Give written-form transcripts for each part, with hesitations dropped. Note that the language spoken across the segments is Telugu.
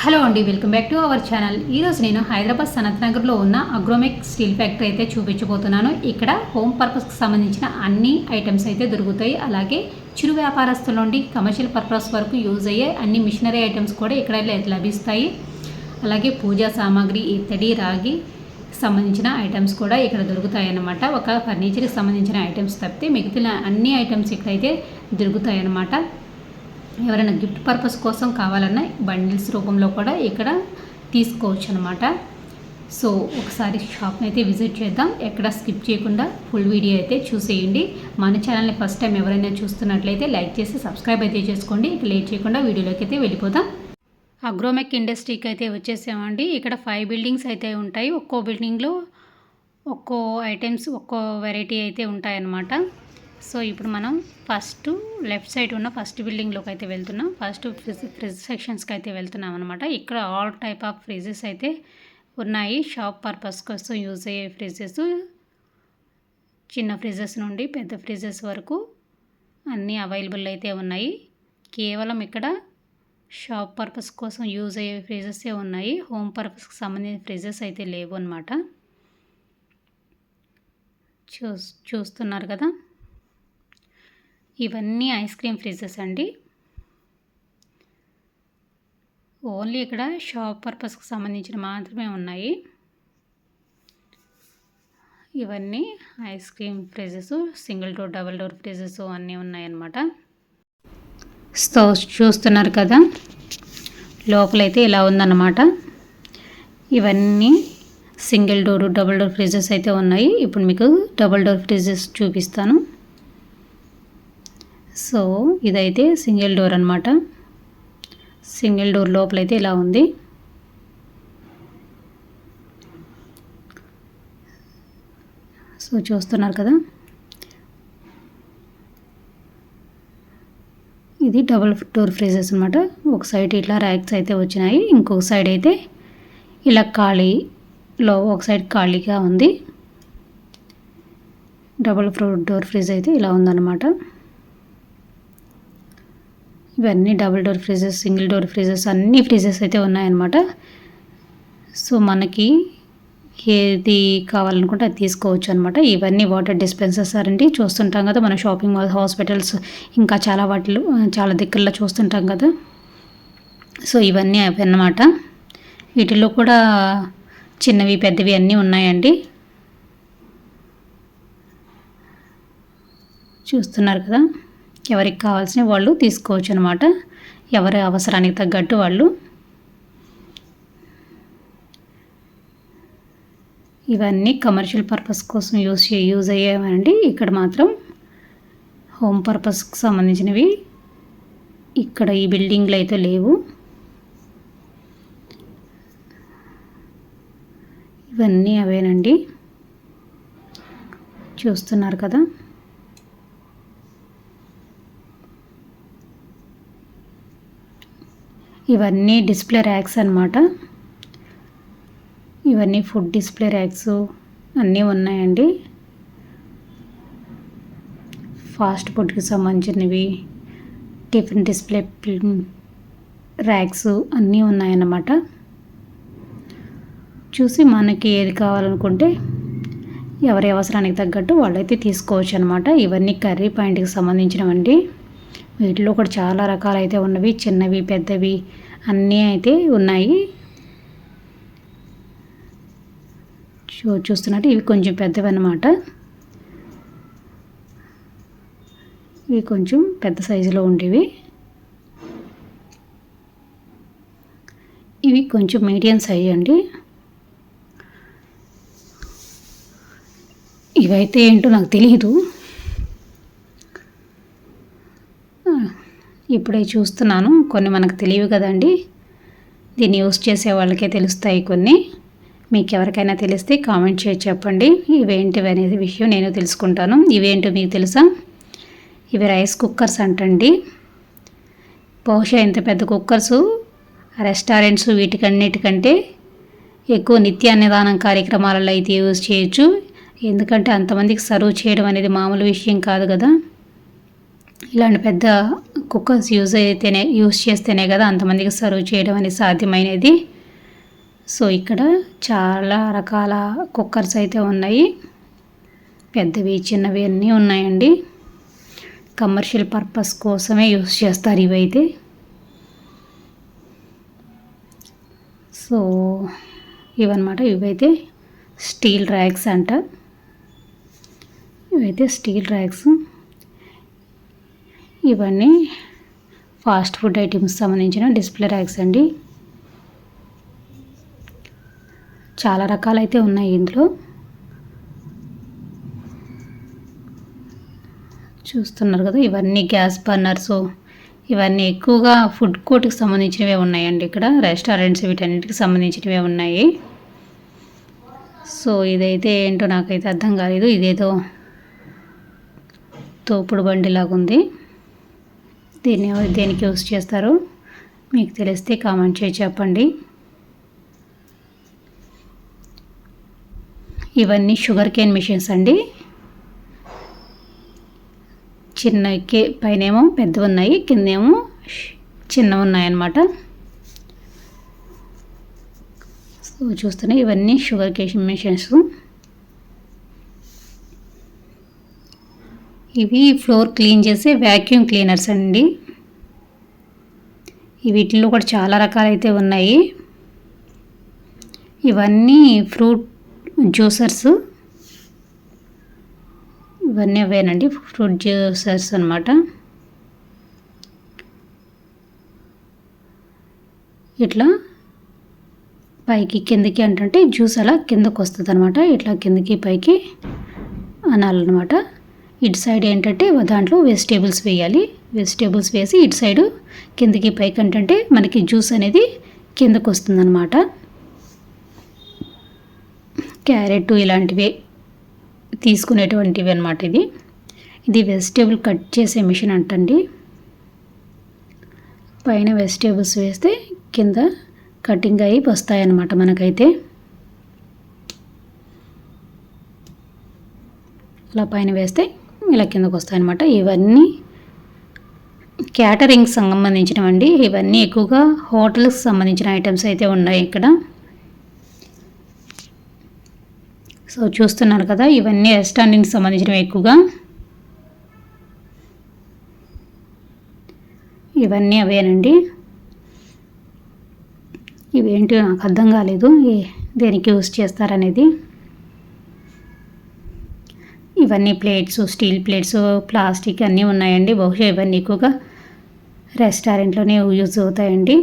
హలో అండి, welcome back to our channel. ఈరోజు నేను హైదరాబాద్ సనత్ నగర్లో ఉన్న అగ్రోమెక్ స్టీల్ ఫ్యాక్టరీ అయితే చూపించబోతున్నాను. ఇక్కడ హోమ్ పర్పస్కి సంబంధించిన అన్ని ఐటమ్స్ అయితే దొరుకుతాయి. అలాగే చిరు వ్యాపారస్తుల నుండి కమర్షియల్ పర్పస్ వరకు యూజ్ అయ్యే అన్ని మిషనరీ ఐటమ్స్ కూడా ఇక్కడ లభిస్తాయి. అలాగే పూజా సామాగ్రి, ఇత్తడి, రాగి సంబంధించిన ఐటమ్స్ కూడా ఇక్కడ దొరుకుతాయి అన్నమాట. ఒక ఫర్నిచర్కి సంబంధించిన ఐటమ్స్ తప్పితే మిగతా అన్ని ఐటమ్స్ ఇక్కడైతే దొరుకుతాయి అన్నమాట. ఎవరైనా గిఫ్ట్ పర్పస్ కోసం కావాలన్నా బండిల్స్ రూపంలో కూడా ఇక్కడ తీసుకోవచ్చు అనమాట. సో ఒకసారి షాప్ని అయితే విజిట్ చేద్దాం. ఎక్కడ స్కిప్ చేయకుండా ఫుల్ వీడియో అయితే చూసేయండి. మన ఛానల్ని ఫస్ట్ టైం ఎవరైనా చూస్తున్నట్లయితే లైక్ చేసి సబ్స్క్రైబ్ అయితే చేసుకోండి. ఇక లేట్ చేయకుండా వీడియోలోకి అయితే వెళ్ళిపోతాం. అగ్రోమెక్ ఇండస్ట్రీకి అయితే వచ్చేసామండి. ఇక్కడ 5 బిల్డింగ్స్ అయితే ఉంటాయి. ఒక్కో బిల్డింగ్లో ఒక్కో ఐటమ్స్, ఒక్కో వెరైటీ అయితే ఉంటాయన్నమాట. సో ఇప్పుడు మనం ఫస్ట్ లెఫ్ట్ సైడ్ ఉన్న ఫస్ట్ బిల్డింగ్లోకి అయితే వెళ్తున్నాం. ఫస్ట్ ఫ్రిడ్జ్ సెక్షన్స్కి అయితే వెళ్తున్నాం అనమాట. ఇక్కడ ఆల్ టైప్ ఆఫ్ ఫ్రిడ్జెస్ అయితే ఉన్నాయి. షాప్ పర్పస్ కోసం యూజ్ అయ్యే ఫ్రిడ్జెస్, చిన్న ఫ్రిడ్జెస్ నుండి పెద్ద ఫ్రిడ్జెస్ వరకు అన్నీ అవైలబుల్ అయితే ఉన్నాయి. కేవలం ఇక్కడ షాప్ పర్పస్ కోసం యూజ్ అయ్యే ఫ్రిడ్జెసే ఉన్నాయి. హోమ్ పర్పస్కి సంబంధించిన ఫ్రిడ్జెస్ అయితే లేవు అనమాట. చూస్తున్నారు కదా, ఇవన్నీ ఐస్ క్రీమ్ ఫ్రిడ్జెస్ అండి. ఓన్లీ ఇక్కడ షాప్ పర్పస్కి సంబంధించిన మాత్రమే ఉన్నాయి. ఇవన్నీ ice cream fridges, single door, double door fridges అన్నీ ఉన్నాయన్నమాట. సో చూస్తున్నారు కదా, లోపలైతే ఇలా ఉందన్నమాట. ఇవన్నీ single door, double door fridges అయితే ఉన్నాయి. ఇప్పుడు మీకు డబుల్ డోర్ ఫ్రిడ్జెస్ చూపిస్తాను. సో ఇదైతే సింగిల్ డోర్ అనమాట. సింగిల్ డోర్ లోపలైతే ఇలా ఉంది. సో చూస్తున్నారు కదా, ఇది డబుల్ డోర్ ఫ్రిడ్జెస్ అనమాట. ఒక సైడ్ ఇట్లా ర్యాక్స్ అయితే వచ్చినాయి, ఇంకొక సైడ్ అయితే ఇలా ఖాళీలో ఒక సైడ్ ఖాళీగా ఉంది. డబుల్ డోర్ ఫ్రిడ్జ్ అయితే ఇలా ఉందన్నమాట. ఇవన్నీ double door fridges, single door fridges, అన్ని ఫ్రిడ్జెస్ అయితే ఉన్నాయన్నమాట. సో మనకి ఏది కావాలనుకుంటే అది తీసుకోవచ్చు అనమాట. ఇవన్నీ వాటర్ డిస్పెన్సర్స్ అండి. చూస్తుంటాం కదా మన షాపింగ్ మాల్, హాస్పిటల్స్, ఇంకా చాలా దగ్గరలో చూస్తుంటాం కదా. సో ఇవన్నీ అవి అన్నమాట. వీటిల్లో కూడా చిన్నవి పెద్దవి అన్నీ ఉన్నాయండి. చూస్తున్నారు కదా, ఎవరికి కావాల్సిన వాళ్ళు తీసుకోవచ్చు అనమాట. ఎవరి అవసరానికి తగ్గట్టు వాళ్ళు. ఇవన్నీ కమర్షియల్ పర్పస్ కోసం యూజ్ అయ్యేవండి. ఇక్కడ మాత్రం హోమ్ పర్పస్కి సంబంధించినవి ఇక్కడ ఈ బిల్డింగ్లో అయితే లేవు. ఇవన్నీ అవేనండి. చూస్తున్నారు కదా, ఇవన్నీ డిస్ప్లే ర్యాక్స్ అన్నమాట. ఇవన్నీ ఫుడ్ డిస్ప్లే ర్యాక్స్ అన్నీ ఉన్నాయండి. ఫాస్ట్ ఫుడ్కి సంబంధించినవి, టిఫిన్ డిస్ప్లే ర్యాక్స్ అన్నీ ఉన్నాయన్నమాట. చూసి మనకి ఏది కావాలనుకుంటే ఎవరి అవసరానికి తగ్గట్టు వాళ్ళైతే తీసుకోవచ్చు అనమాట. ఇవన్నీ కర్రీ పాయింట్కి సంబంధించినవండి. వీటిలో కూడా చాలా రకాలు అయితే ఉన్నవి, చిన్నవి పెద్దవి అన్నీ అయితే ఉన్నాయి. చూస్తున్నట్టు ఇవి కొంచెం పెద్దవి అన్నమాట. ఇవి కొంచెం పెద్ద సైజులో ఉండేవి. ఇవి కొంచెం మీడియం సైజ్ అండి. ఇవైతే ఏంటో నాకు తెలియదు, ఇప్పుడే చూస్తున్నాను. కొన్ని మనకు తెలియవు కదండి, దీన్ని యూస్ చేసే వాళ్ళకే తెలుస్తాయి. కొన్ని మీకు ఎవరికైనా తెలిస్తే కామెంట్ చేసి చెప్పండి. ఇవేంటివి అనేది విషయం నేను తెలుసుకుంటాను. ఇవేంటో మీకు తెలుసా? ఇవి రైస్ కుక్కర్స్ అంటండి. బహుశా ఇంత పెద్ద కుక్కర్స్ రెస్టారెంట్స్ వీటికన్నిటికంటే ఎక్కువ నిత్య అన్నదానం కార్యక్రమాలలో అయితే యూజ్ చేయొచ్చు. ఎందుకంటే అంతమందికి సర్వ్ చేయడం అనేది మామూలు విషయం కాదు కదా. ఇలాంటి పెద్ద కుక్కర్స్ యూజ్ చేస్తేనే కదా అంతమందికి సర్వ్ చేయడం అనేది సాధ్యమైనది. సో ఇక్కడ చాలా రకాల కుక్కర్స్ అయితే ఉన్నాయి, పెద్దవి చిన్నవి అన్నీ ఉన్నాయండి. కమర్షియల్ పర్పస్ కోసమే యూజ్ చేస్తారు ఇవైతే. సో ఇవన్నమాట, ఇవైతే స్టీల్ ర్యాక్స్ అంట. ఇవైతే స్టీల్ ర్యాక్స్. ఇవన్నీ ఫాస్ట్ ఫుడ్ ఐటమ్స్ సంబంధించిన డిస్ప్లే ర్యాక్స్ అండి. చాలా రకాలైతే ఉన్నాయి ఇంట్లో. చూస్తున్నారు కదా, ఇవన్నీ గ్యాస్ బర్నర్స్, ఇవన్నీ ఎక్కువగా ఫుడ్ కోర్ట్కి సంబంధించినవే ఉన్నాయండి. ఇక్కడ రెస్టారెంట్స్ వీటన్నిటికి సంబంధించినవే ఉన్నాయి. సో ఇదైతే ఏంటో నాకైతే అర్థం కాలేదు, ఇదేదో తోపుడు బండి లాగా ఉంది. దీన్ని దేనికి యూజ్ చేస్తారో మీకు తెలిస్తే కామెంట్ చేసి చెప్పండి. ఇవన్నీ షుగర్ కేన్ మిషన్స్ అండి. చిన్న పైనేమో పెద్దవి ఉన్నాయి, కిందేమో చిన్నవి ఉన్నాయన్నమాట. సో చూస్తున్నా ఇవన్నీ షుగర్ కేన్ మిషన్స్. ఇవి ఫ్లోర్ క్లీన్ చేసే వ్యాక్యూమ్ క్లీనర్స్ అండి. వీటిల్లో కూడా చాలా రకాలైతే ఉన్నాయి. ఇవన్నీ ఫ్రూట్ జ్యూసర్స్, ఇవన్నీ అవేనండి, ఫ్రూట్ జ్యూసర్స్ అన్నమాట. ఇట్లా పైకి కిందకి అంటే జ్యూస్ అలా కిందకు వస్తుంది అనమాట. ఇట్లా కిందకి పైకి అనాలన్నమాట. ఇటు సైడ్ ఏంటంటే దాంట్లో వెజిటేబుల్స్ వేయాలి. వెజిటేబుల్స్ వేసి ఇటు సైడు కిందకి పైకి అంటే మనకి జ్యూస్ అనేది కిందకు వస్తుంది అనమాట. క్యారెట్ ఇలాంటివి తీసుకునేటువంటివి అనమాట. ఇది వెజిటేబుల్ కట్ చేసే మిషన్ అంటండి. పైన వెజిటేబుల్స్ వేస్తే కింద కటింగ్ అయ్యి వస్తాయన్నమాట మనకైతే. ఇలా పైన వేస్తే ఇలా కిందకు వస్తాయన్నమాట. ఇవన్నీ క్యాటరింగ్కి సంబంధించినవండి. ఇవన్నీ ఎక్కువగా హోటల్కి సంబంధించిన ఐటమ్స్ అయితే ఉన్నాయి ఇక్కడ. సో చూస్తున్నారు కదా, ఇవన్నీ రెస్టారెంట్కి సంబంధించినవి ఎక్కువగా. ఇవన్నీ అవేనండి. ఇవేంటి నాకు అర్థం కాలేదు, దేనికి యూజ్ చేస్తారనేది. ఇవన్నీ ప్లేట్స్, స్టీల్ ప్లేట్స్, ప్లాస్టిక్ అన్నీ ఉన్నాయండి. బహుశా ఇవన్నీ ఎక్కువగా రెస్టారెంట్లోనే యూజ్ అవుతాయండి.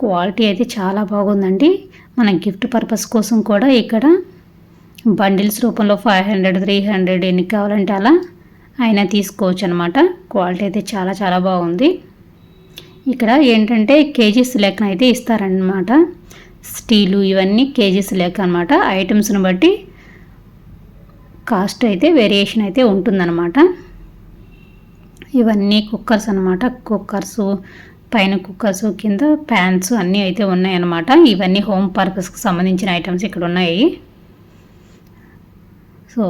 క్వాలిటీ అయితే చాలా బాగుందండి. మన గిఫ్ట్ పర్పస్ కోసం కూడా ఇక్కడ బండిల్స్ రూపంలో 500, 300 ఎన్ని కావాలంటే అలా అయినా తీసుకోవచ్చు అనమాట. క్వాలిటీ అయితే చాలా చాలా బాగుంది. ఇక్కడ ఏంటంటే కేజీస్ లెక్కన అయితే ఇస్తారనమాట. స్టీలు ఇవన్నీ కేజీస్ లెక్క అనమాట. ఐటమ్స్ని బట్టి కాస్ట్ అయితే వేరియేషన్ అయితే ఉంటుందన్నమాట. ఇవన్నీ కుక్కర్స్ అనమాట. కుక్కర్స్ పైన కుక్కర్స్, కింద ప్యాన్స్ అన్నీ అయితే ఉన్నాయన్నమాట. ఇవన్నీ హోమ్ పర్పస్కి సంబంధించిన ఐటమ్స్ ఇక్కడ ఉన్నాయి. సో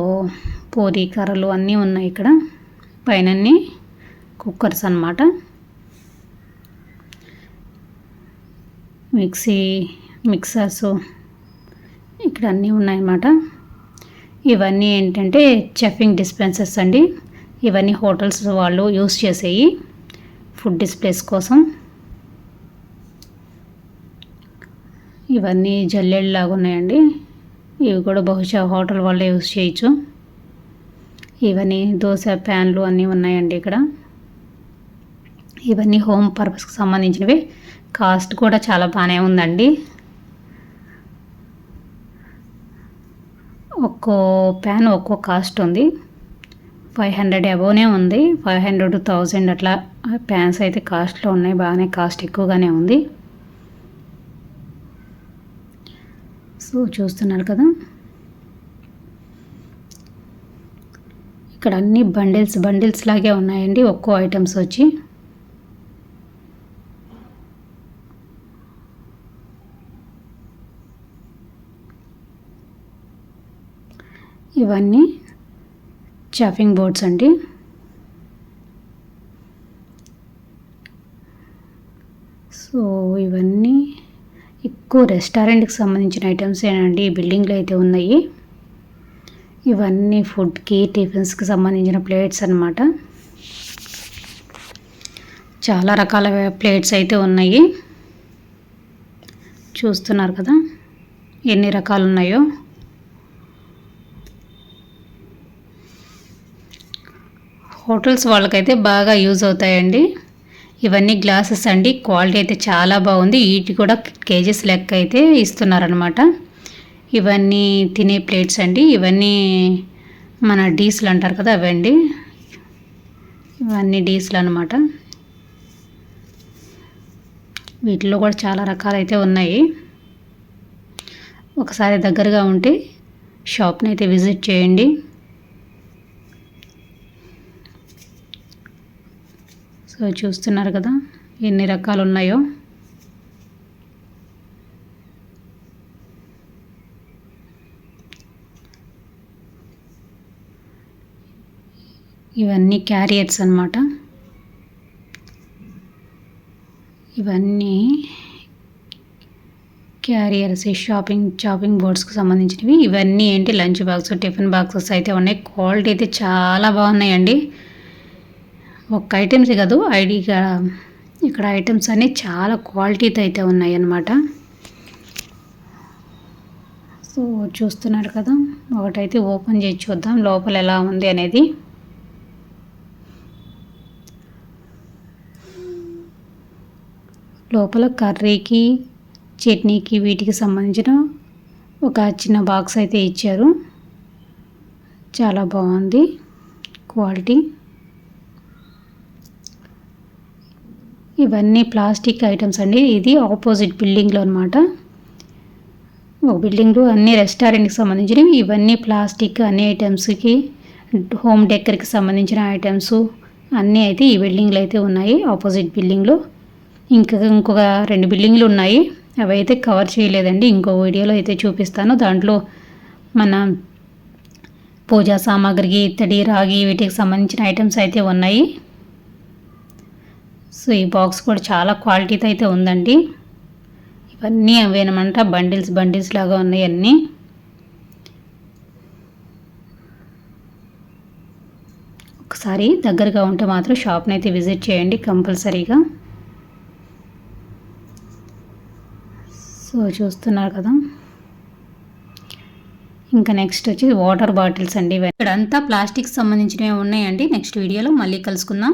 పూరీ కర్రలు అన్నీ ఉన్నాయి ఇక్కడ. పైన కుక్కర్స్ అన్నమాట. మిక్సర్స్ ఇక్కడ అన్నీ ఉన్నాయన్నమాట. ఇవన్నీ ఏంటంటే చెఫింగ్ డిస్పెన్సర్స్ అండి. ఇవన్నీ హోటల్స్ వాళ్ళు యూస్ చేసేవి ఫుడ్ డిస్ప్లేస్ కోసం. ఇవన్నీ జల్లెళ్ళలాగా ఉన్నాయండి. ఇవి కూడా బహుశా హోటల్ వాళ్ళే యూస్ చేయొచ్చు. ఇవన్నీ దోశ ప్యాన్లు అన్నీ ఉన్నాయండి ఇక్కడ. ఇవన్నీ హోమ్ పర్పస్కి సంబంధించినవి. కాస్ట్ కూడా చాలా బాగానే ఉందండి. ఒక్కో ప్యాన్ ఒక్కో కాస్ట్ ఉంది. 500 అబోవ్నే ఉంది. 500 to 1000 అట్లా ప్యాన్స్ అయితే కాస్ట్లో ఉన్నాయి. బాగానే కాస్ట్ ఎక్కువగానే ఉంది. సో చూస్తున్నారు కదా, ఇక్కడ అన్ని బండిల్స్ లాగే ఉన్నాయండి ఒక్కో ఐటమ్స్ వచ్చి. ఇవన్నీ చాపింగ్ బోర్డ్స్ అండి. సో ఇవన్నీ ఎక్కువ రెస్టారెంట్కి సంబంధించిన ఐటమ్స్ ఏనండి ఈ బిల్డింగ్లో అయితే ఉన్నాయి. ఇవన్నీ ఫుడ్కి టిఫిన్స్కి సంబంధించిన ప్లేట్స్ అన్నమాట. చాలా రకాల ప్లేట్స్ అయితే ఉన్నాయి. చూస్తున్నారు కదా ఎన్ని రకాలు ఉన్నాయో. హోటల్స్ వాళ్ళకైతే బాగా యూజ్ అవుతాయండి. ఇవన్నీ గ్లాసెస్ అండి. క్వాలిటీ అయితే చాలా బాగుంది. వీటి కూడా కేజెస్ లెక్క అయితే ఇస్తున్నారనమాట. ఇవన్నీ తినే ప్లేట్స్ అండి. ఇవన్నీ మన డీస్లు అంటారు కదా అవండి. ఇవన్నీ డీస్లు అనమాట. వీటిలో కూడా చాలా రకాలైతే ఉన్నాయి. ఒకసారి దగ్గరగా ఉంటే షాప్ని అయితే విజిట్ చేయండి. సో చూస్తున్నారు కదా ఎన్ని రకాలు ఉన్నాయో. ఇవన్నీ క్యారియర్స్ అన్నమాట. ఇవన్నీ క్యారియర్స్ చాపింగ్ బోర్డ్స్కి సంబంధించినవి. ఇవన్నీ ఏంటి లంచ్ బాక్స్ టిఫిన్ బాక్సెస్ అయితే ఉన్నాయి. క్వాలిటీ అయితే చాలా బాగున్నాయండి. ఒక్క ఐటమ్స్ కాదు ఐడిగా ఇక్కడ ఐటమ్స్ అన్నీ చాలా క్వాలిటీతో అయితే ఉన్నాయి అన్నమాట. సో చూస్తున్నారు కదా ఒకటైతే ఓపెన్ చేసి చూద్దాం లోపల ఎలా ఉంది అనేది. లోపల కర్రీకి చట్నీకి వీటికి సంబంధించిన ఒక చిన్న బాక్స్ అయితే ఇచ్చారు. చాలా బాగుంది క్వాలిటీ. ఇవన్నీ ప్లాస్టిక్ ఐటమ్స్ అండి. ఇది ఆపోజిట్ బిల్డింగ్లో అనమాట. ఒక బిల్డింగ్లో అన్ని రెస్టారెంట్కి సంబంధించినవి. ఇవన్నీ ప్లాస్టిక్ అన్ని ఐటమ్స్కి హోమ్ డెకర్కి సంబంధించిన ఐటమ్స్ అన్నీ అయితే ఈ బిల్డింగ్లో అయితే ఉన్నాయి. ఆపోజిట్ బిల్డింగ్లో ఇంకొక 2 బిల్డింగ్లు ఉన్నాయి. అవి అయితే కవర్ చేయలేదండి. ఇంకో వీడియోలో అయితే చూపిస్తాను. దాంట్లో మన పూజా సామాగ్రికి ఇత్తడి రాగి వీటికి సంబంధించిన ఐటమ్స్ అయితే ఉన్నాయి. సో ఈ బాక్స్ కూడా చాలా క్వాలిటీతో అయితే ఉందండి. ఇవన్నీ అవేనమాట బండిల్స్ లాగా ఉన్నాయి అన్నీ. ఒకసారి దగ్గరగా ఉంటే మాత్రం షాప్ని అయితే విజిట్ చేయండి కంపల్సరీగా. సో చూస్తున్నారు కదా. ఇంకా నెక్స్ట్ వచ్చి వాటర్ బాటిల్స్ అండి. ఇక్కడంతా ప్లాస్టిక్ సంబంధించినవి ఉన్నాయండి. నెక్స్ట్ వీడియోలో మళ్ళీ కలుసుకుందాం.